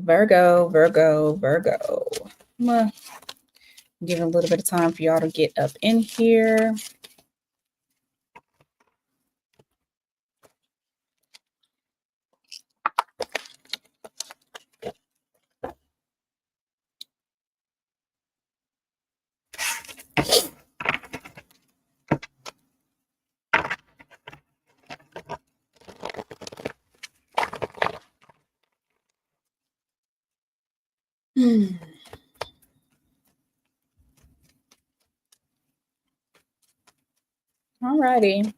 Virgo, Virgo, Virgo. I'm gonna give it a little bit of time for y'all to get up in here. Alrighty.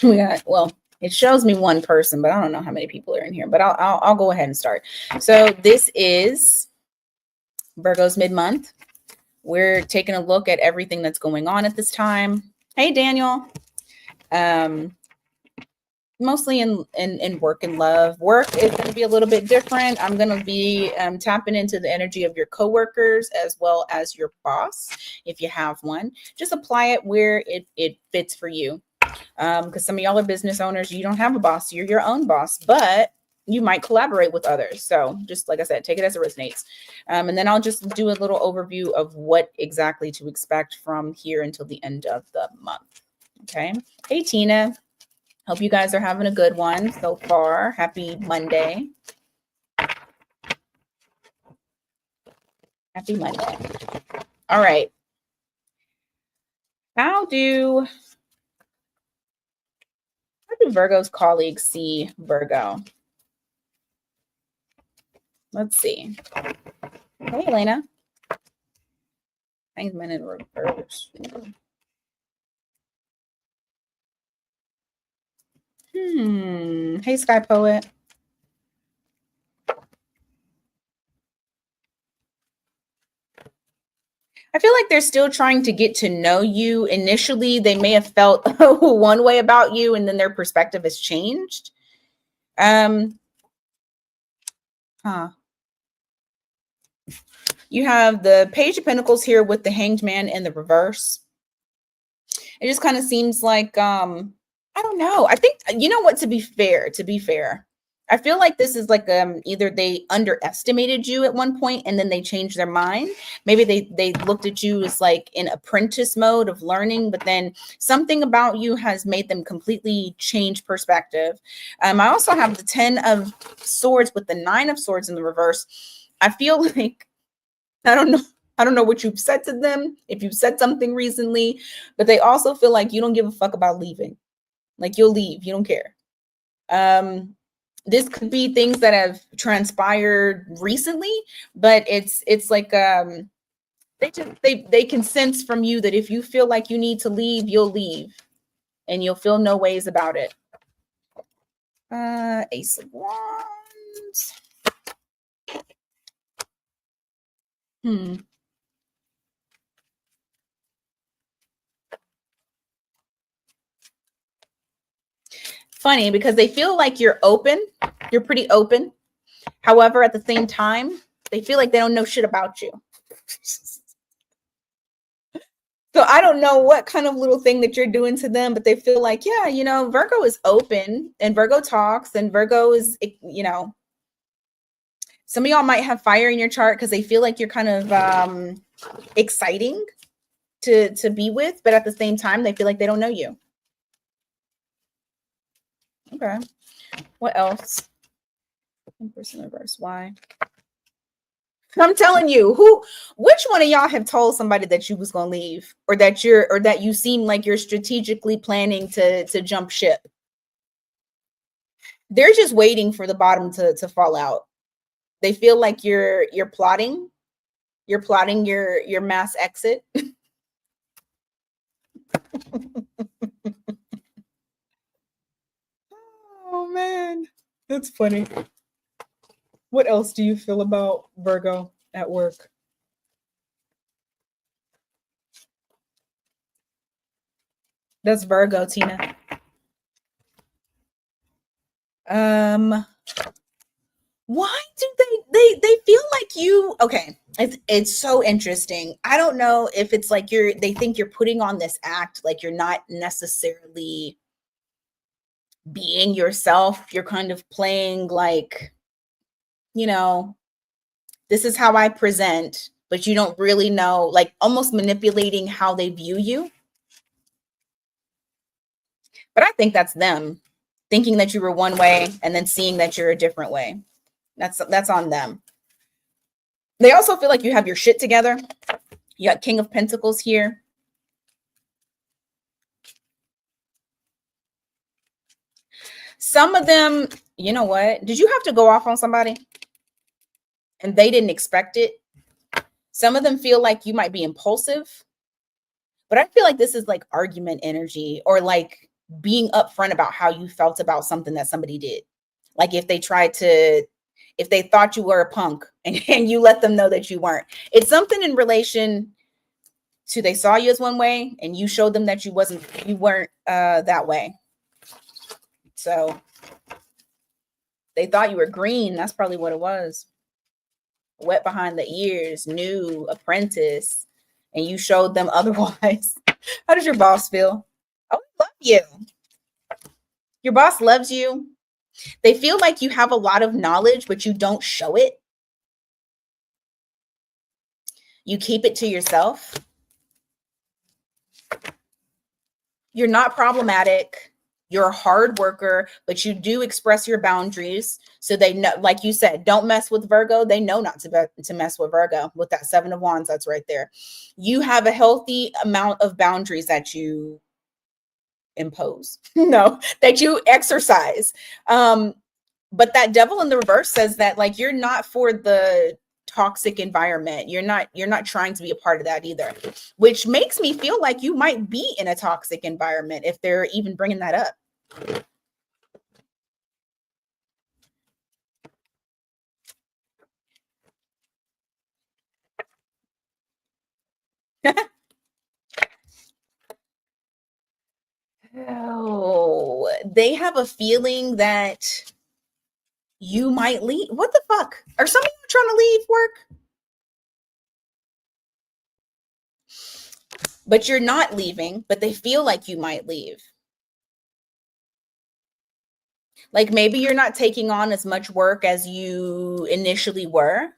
We got, well, it shows me one person, but I don't know how many people are in here, but I'll go ahead and start. So this is Virgo's mid-month. We're taking a look at everything that's going on at this time. Hey, Daniel. Mostly in work and love. Work is going to be a little bit different. I'm going to be tapping into the energy of your coworkers as well as your boss, if you have one. Just apply it where it fits for you. Because some of y'all are business owners. You don't have a boss. You're your own boss, but you might collaborate with others. So just like I said, take it as it resonates. And then I'll just do a little overview of what exactly to expect from here until the end of the month. Okay. Hey, Tina. Hope you guys are having a good one so far. Happy Monday. Happy Monday. All right. How do Virgo's colleagues see Virgo? Let's see. Hey, Elena. Hangman in reverse. Hey, Sky Poet. I feel like they're still trying to get to know you. Initially, they may have felt one way about you, and then their perspective has changed. You have the Page of Pentacles here with the Hanged Man in the reverse. It just kind of seems like, I don't know. I think, you know what, to be fair, I feel like this is like either they underestimated you at one point and then they changed their mind. Maybe they looked at you as like in apprentice mode of learning, but then something about you has made them completely change perspective. I also have the 10 of Swords with the 9 of Swords in the reverse. I feel like, I don't know what you've said to them, if you've said something recently, but they also feel like you don't give a fuck about leaving. Like you'll leave, you don't care. This could be things that have transpired recently, but it's like they can sense from you that if you feel like you need to leave, you'll leave, and you'll feel no ways about it. Ace of Wands. Funny because they feel like you're open. You're pretty open. However, at the same time, they feel like they don't know shit about you. So I don't know what kind of little thing that you're doing to them, but they feel like, yeah, you know, Virgo is open and Virgo talks and Virgo is, you know, some of y'all might have fire in your chart because they feel like you're kind of exciting to be with, but at the same time, they feel like they don't know you. Okay. What else? 1% reverse. Why? I'm telling you, which one of y'all have told somebody that you was gonna leave, or that you seem like you're strategically planning to jump ship? They're just waiting for the bottom to fall out. They feel like you're plotting. You're plotting your mass exit. Oh man, that's funny. What else do you feel about Virgo at work? That's Virgo, Tina. Why do they feel like you? Okay, it's so interesting. I don't know if it's like they think you're putting on this act, like you're not necessarily being yourself. You're kind of playing like, you know, this is how I present, but you don't really know, like almost manipulating how they view you. But I think that's them thinking that you were one way and then seeing that you're a different way. That's on them. They also feel like you have your shit together. You got King of Pentacles here. Some of them, you know what? Did you have to go off on somebody and they didn't expect it? Some of them feel like you might be impulsive, but I feel like this is like argument energy, or like being upfront about how you felt about something that somebody did. Like if they thought you were a punk and you let them know that you weren't. It's something in relation to, they saw you as one way and you showed them that you weren't that way. So they thought you were green. That's probably what it was. Wet behind the ears, new, apprentice, and you showed them otherwise. How does your boss feel? Oh, I love you. Your boss loves you. They feel like you have a lot of knowledge, but you don't show it. You keep it to yourself. You're not problematic. You're a hard worker, but you do express your boundaries. So they know, like you said, don't mess with Virgo. They know not to mess with Virgo. With that 7 of Wands, that's right there. You have a healthy amount of boundaries that you impose. No, that you exercise. But that Devil in the reverse says that like you're not for the toxic environment. You're not trying to be a part of that either, which makes me feel like you might be in a toxic environment if they're even bringing that up. Oh, they have a feeling that you might leave. What the fuck? Are some of you trying to leave work? But you're not leaving, but they feel like you might leave. Like maybe you're not taking on as much work as you initially were.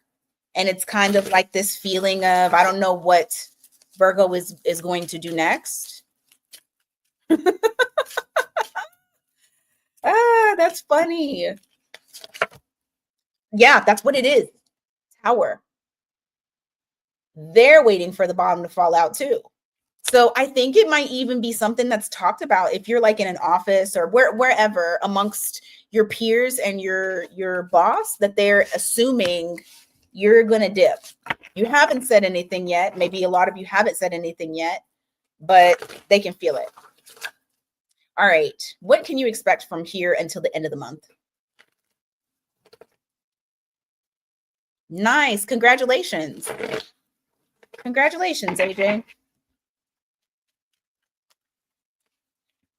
And it's kind of like this feeling of, I don't know what Virgo is going to do next. That's funny. Yeah, that's what it is. Tower. They're waiting for the bottom to fall out too. So I think it might even be something that's talked about if you're like in an office or wherever amongst your peers and your boss, that they're assuming you're going to dip. You haven't said anything yet. Maybe a lot of you haven't said anything yet, but they can feel it. All right. What can you expect from here until the end of the month? Nice. Congratulations. Congratulations, AJ.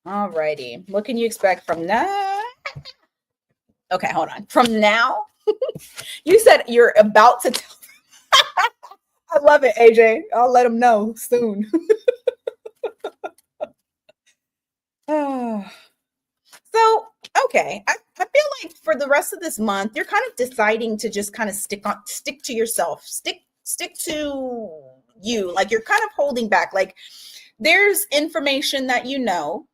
All righty. What can you expect from now? Okay, hold on. From now? You said you're about to tell. I love it, AJ. I'll let them know soon. So, okay. I feel like for the rest of this month, you're kind of deciding to just kind of stick to yourself. Stick to you. Like you're kind of holding back. Like there's information that you know,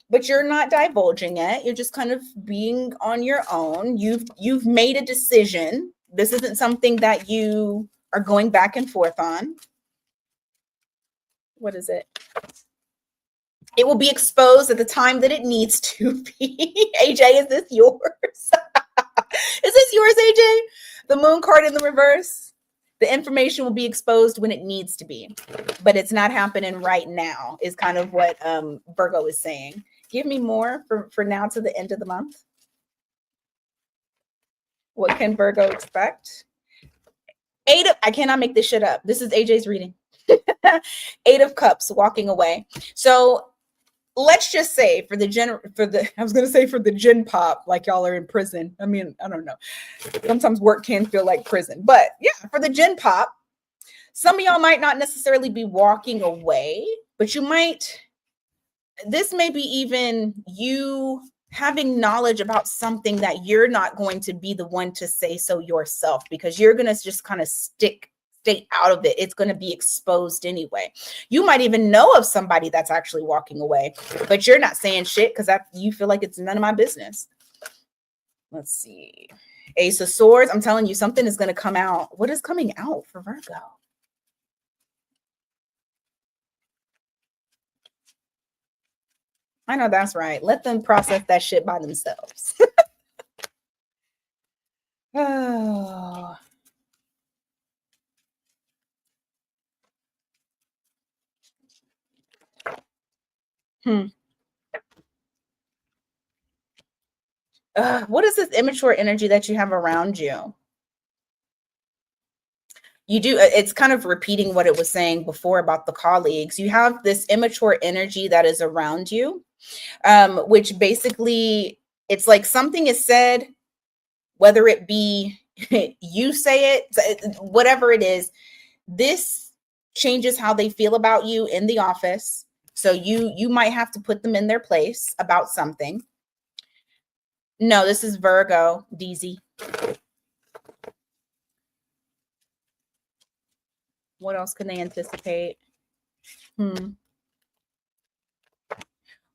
but you're not divulging it. You're just kind of being on your own. You've made a decision. This isn't something that you are going back and forth on. What is it? It will be exposed at the time that it needs to be. AJ, is this yours? Is this yours, AJ? The moon card in the reverse. The information will be exposed when it needs to be, but it's not happening right now, is kind of what Virgo is saying. Give me more for now to the end of the month. What can Virgo expect? I cannot make this shit up. This is AJ's reading. 8 of Cups, walking away. So let's just say for the gen pop, like y'all are in prison. I mean, I don't know. Sometimes work can feel like prison, but yeah, for the gen pop, some of y'all might not necessarily be walking away, but you might, this may be even you having knowledge about something that you're not going to be the one to say so yourself, because you're going to just kind of stay out of it. It's going to be exposed anyway. You might even know of somebody that's actually walking away, but you're not saying shit because you feel like it's none of my business. Let's see. Ace of Swords. I'm telling you, something is going to come out. What is coming out for Virgo? I know that's right. Let them process that shit by themselves. Oh. What is this immature energy that you have around you? You do, it's kind of repeating what it was saying before about the colleagues. You have this immature energy that is around you, which basically it's like something is said, whether it be you say it, whatever it is, this changes how they feel about you in the office. So you might have to put them in their place about something. No, this is Virgo, DZ. What else can they anticipate?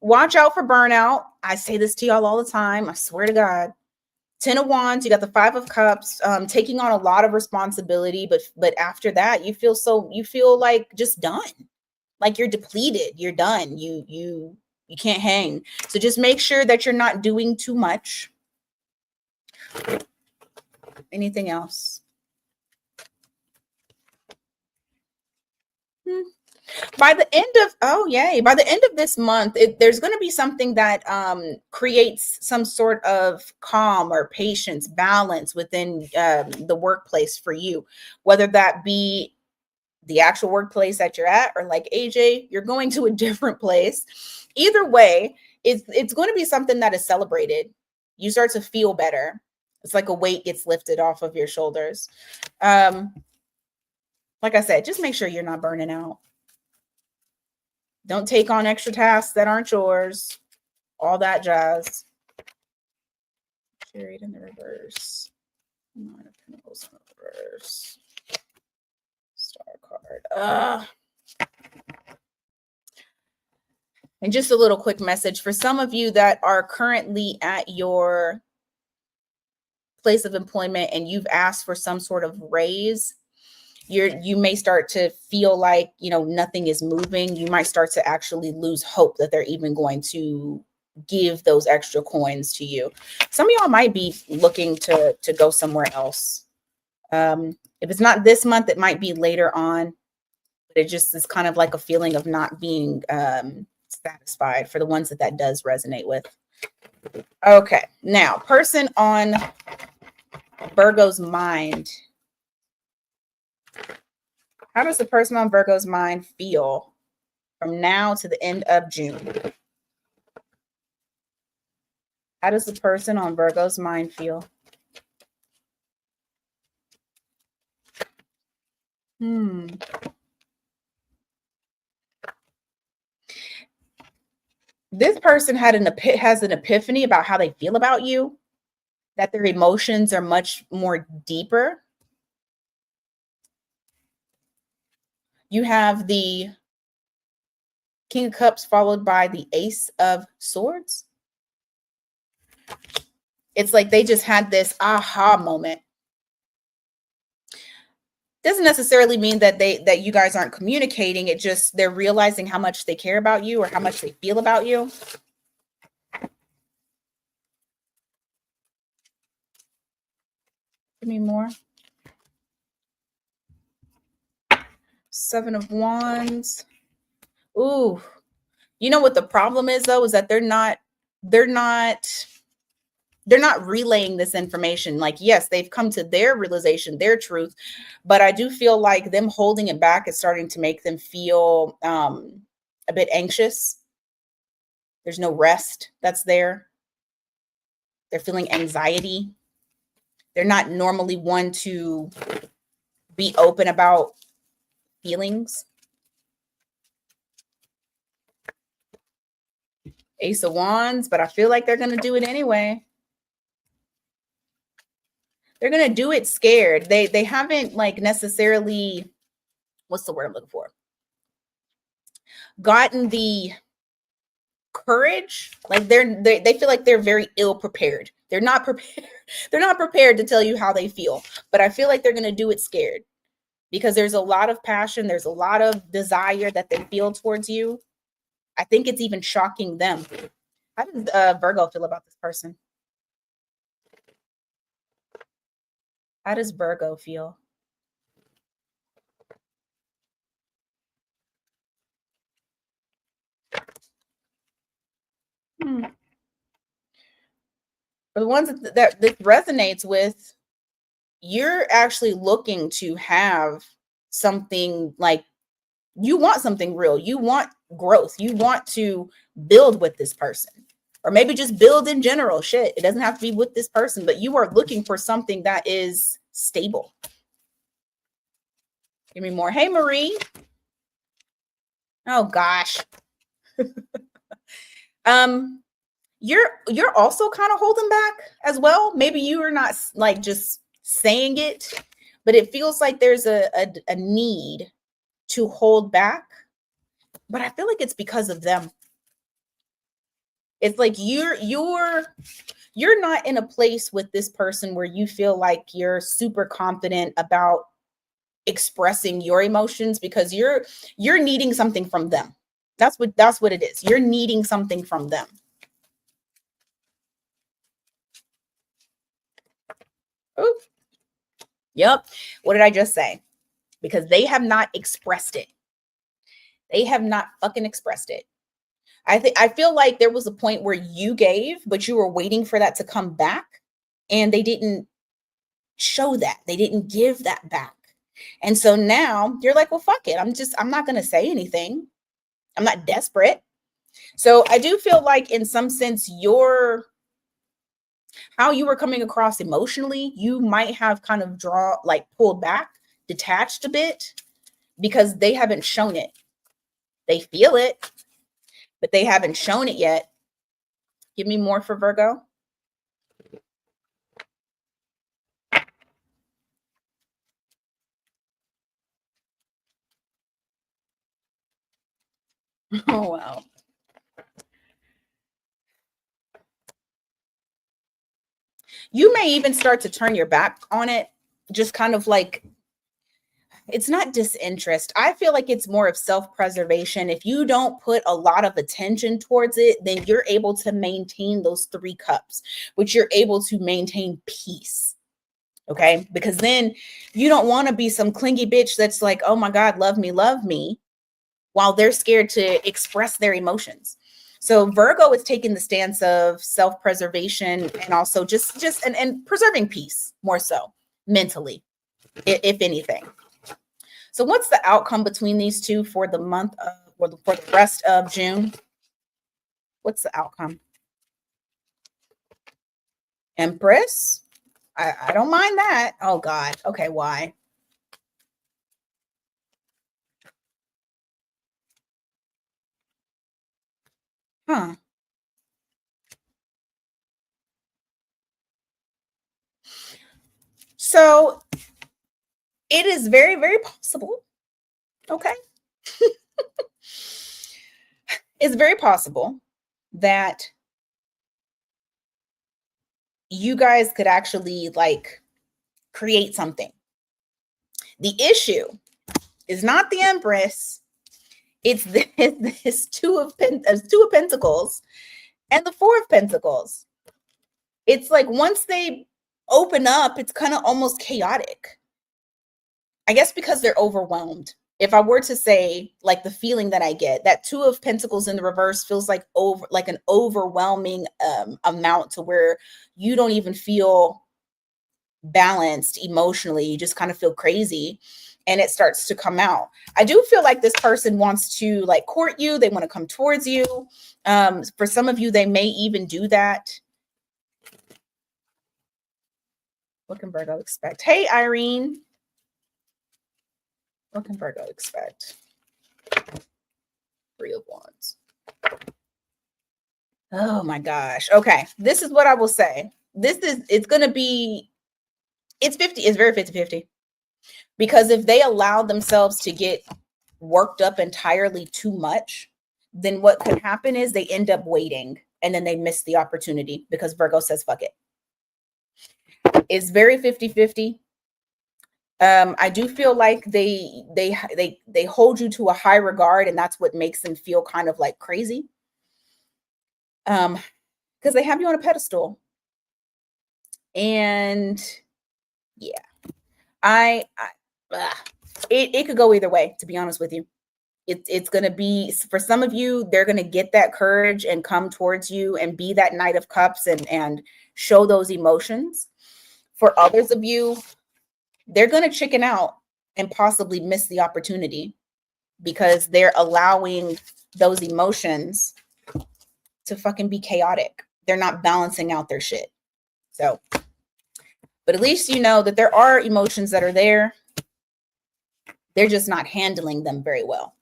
Watch out for burnout. I say this to y'all all the time. I swear to God. 10 of Wands, you got the 5 of Cups, taking on a lot of responsibility, but after that, you feel like just done. Like you're depleted. You're done. You can't hang. So just make sure that you're not doing too much. Anything else? By the end of by the end of this month, there's going to be something that creates some sort of calm or patience, balance within the workplace for you, whether that be the actual workplace that you're at, or like AJ, you're going to a different place. Either way, it's going to be something that is celebrated. You start to feel better. It's like a weight gets lifted off of your shoulders. Like I said, just make sure you're not burning out. Don't take on extra tasks that aren't yours. All that jazz. Chariot in the reverse. 9 of Pentacles in the reverse. Star card. And just a little quick message for some of you that are currently at your place of employment and you've asked for some sort of raise. You may start to feel like, nothing is moving. You might start to actually lose hope that they're even going to give those extra coins to you. Some of y'all might be looking to go somewhere else. If it's not this month, it might be later on. But it just is kind of like a feeling of not being satisfied for the ones that does resonate with. Okay, now person on Virgo's mind. How does the person on Virgo's mind feel from now to the end of June? How does the person on Virgo's mind feel? This person has an epiphany about how they feel about you, that their emotions are much more deeper. You have the King of Cups followed by the Ace of Swords. It's like they just had this aha moment. Doesn't necessarily mean that you guys aren't communicating. It just they're realizing how much they care about you or how much they feel about you. Give me more. 7 of Wands. Ooh. You know what the problem is though, is that they're not relaying this information. Like, yes, they've come to their realization, their truth, but I do feel like them holding it back is starting to make them feel a bit anxious. There's no rest that's there. They're feeling anxiety. They're not normally one to be open about feelings. Ace of Wands, but I feel like they're going to do it anyway. They're going to do it scared. They haven't like necessarily, what's the word I'm looking for? Gotten the courage. Like they feel like they're very ill prepared. They're not prepared. They're not prepared to tell you how they feel, but I feel like they're going to do it scared because there's a lot of passion. There's a lot of desire that they feel towards you. I think it's even shocking them. How does Virgo feel about this person? How does Virgo feel? For the ones that this resonates with, you're actually looking to have something like you want something real. You want growth. You want to build with this person, or maybe just build in general. Shit, it doesn't have to be with this person, but you are looking for something that is stable. Give me more. Hey, Marie. Oh gosh. You're also kind of holding back as well. Maybe you are not like just saying it, but it feels like there's a need to hold back. But I feel like it's because of them. It's like you're not in a place with this person where you feel like you're super confident about expressing your emotions because you're needing something from them. That's what it is. You're needing something from them. Ooh. Yep. What did I just say? Because they have not expressed it. They have not fucking expressed it. I feel like there was a point where you gave, but you were waiting for that to come back, and they didn't show that. They didn't give that back. And so now you're like, well, fuck it. I'm not going to say anything. I'm not desperate. So I do feel like in some sense, how you were coming across emotionally, you might have kind of pulled back, detached a bit because they haven't shown it. They feel it, but they haven't shown it yet. Give me more for Virgo. Oh, wow. You may even start to turn your back on it, just kind of like, it's not disinterest. I feel like it's more of self-preservation. If you don't put a lot of attention towards it, then you're able to maintain those 3 cups, which you're able to maintain peace. Okay? Because then you don't want to be some clingy bitch that's like, "Oh my God, love me," while they're scared to express their emotions. So Virgo is taking the stance of self-preservation and also just and preserving peace more so mentally, if anything. So what's the outcome between these two for the month of, or for the rest of June? What's the outcome? Empress? I don't mind that. Oh God. Okay, why? Huh. So it is very, very possible. Okay. It's very possible that you guys could actually like create something. The issue is not the Empress. It's this two of Pentacles and the Four of Pentacles. It's like once they open up, it's kind of almost chaotic. I guess because they're overwhelmed. If I were to say like the feeling that I get, that Two of Pentacles in the reverse feels like an overwhelming amount to where you don't even feel balanced emotionally. You just kind of feel crazy and it starts to come out. I do feel like this person wants to like court you. They want to come towards you. For some of you, they may even do that. What can Virgo expect? Hey, Irene. What can Virgo expect? 3 of Wands. Oh my gosh. Okay. This is what I will say. It's going to be, it's 50, it's very 50-50. Because if they allow themselves to get worked up entirely too much, then what could happen is they end up waiting and then they miss the opportunity because Virgo says, fuck it. It's very 50-50. I do feel like they hold you to a high regard, and that's what makes them feel kind of like crazy. Because they have you on a pedestal. And yeah, it could go either way, to be honest with you. It's going to be, for some of you, they're going to get that courage and come towards you and be that Knight of Cups and show those emotions. For others of you, they're going to chicken out and possibly miss the opportunity because they're allowing those emotions to fucking be chaotic. They're not balancing out their shit. So, but at least you know that there are emotions that are there. They're just not handling them very well.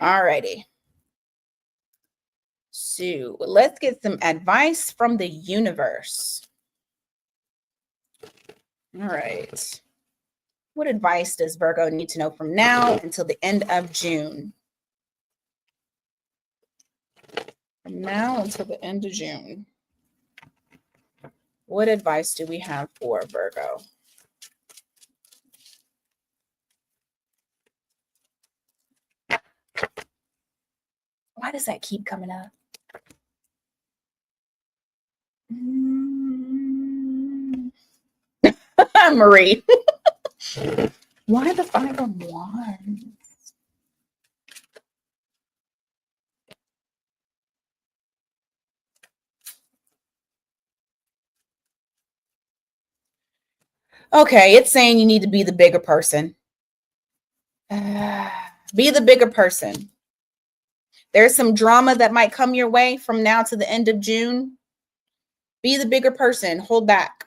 Alrighty. So let's get some advice from the universe. All right. What advice does Virgo need to know from now until the end of June? From now until the end of June. What advice do we have for Virgo? Why does that keep coming up? Marie. Why the 5 of Wands? Okay, it's saying you need to be the bigger person. Be the bigger person. There's some drama that might come your way from now to the end of June. Be the bigger person. Hold back.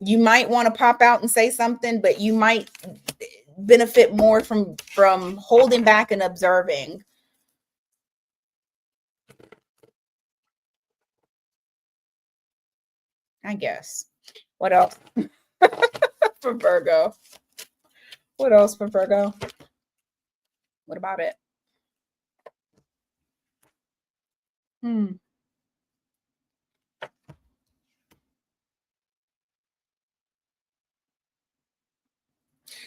You might want to pop out and say something, but you might benefit more from holding back and observing. I guess. What else for Virgo? What else for Virgo? What about it?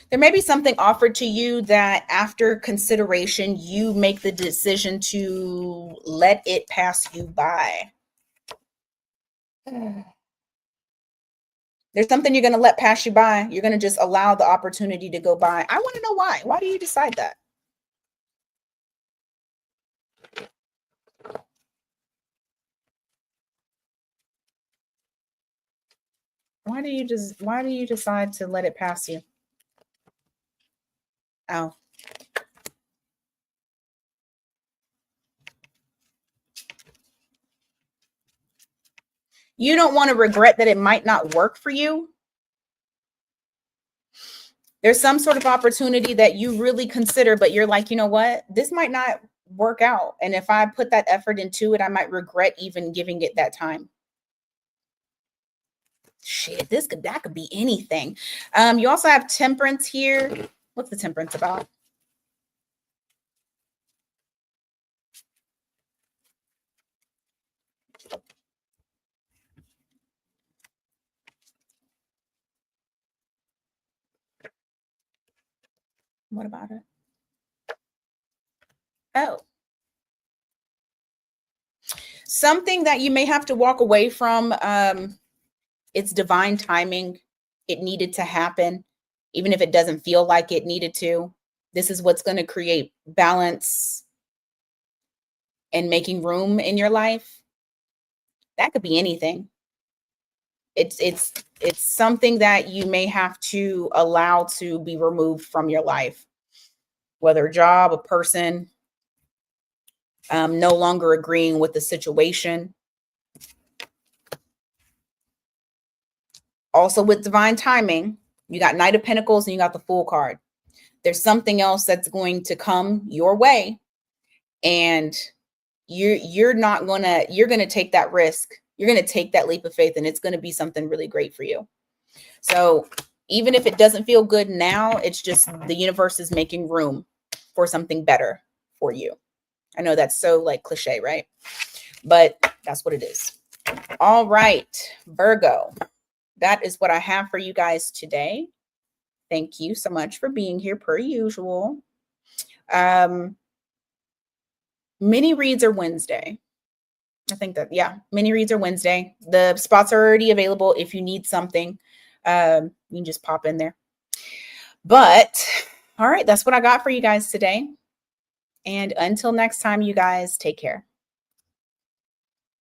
There may be something offered to you that after consideration, you make the decision to let it pass you by. There's something you're going to let pass you by. You're going to just allow the opportunity to go by. I want to know why. Why do you decide that? Why do you decide to let it pass you? Oh. You don't want to regret that it might not work for you. There's some sort of opportunity that you really consider, but you're like, you know what? This might not work out. And if I put that effort into it, I might regret even giving it that time. Shit, that could be anything. You also have Temperance here. What's the Temperance about? What about it? Oh. Something that you may have to walk away from. It's divine timing. It needed to happen, even if it doesn't feel like it needed to. This is what's going to create balance and making room in your life. That could be anything. It's something that you may have to allow to be removed from your life, whether a job, a person, no longer agreeing with the situation. Also with divine timing, you got Knight of Pentacles and you got the Fool card. There's something else that's going to come your way, and you're not gonna, you're gonna take that risk. You're gonna take that leap of faith, and it's gonna be something really great for you. So even if it doesn't feel good now, it's just the universe is making room for something better for you. I know that's so like cliche, right? But that's what it is. All right, Virgo, that is what I have for you guys today. Thank you so much for being here per usual. Mini reads are Wednesday. I think that, yeah, mini reads are Wednesday. The spots are already available. If you need something, you can just pop in there. But all right, that's what I got for you guys today. And until next time, you guys take care.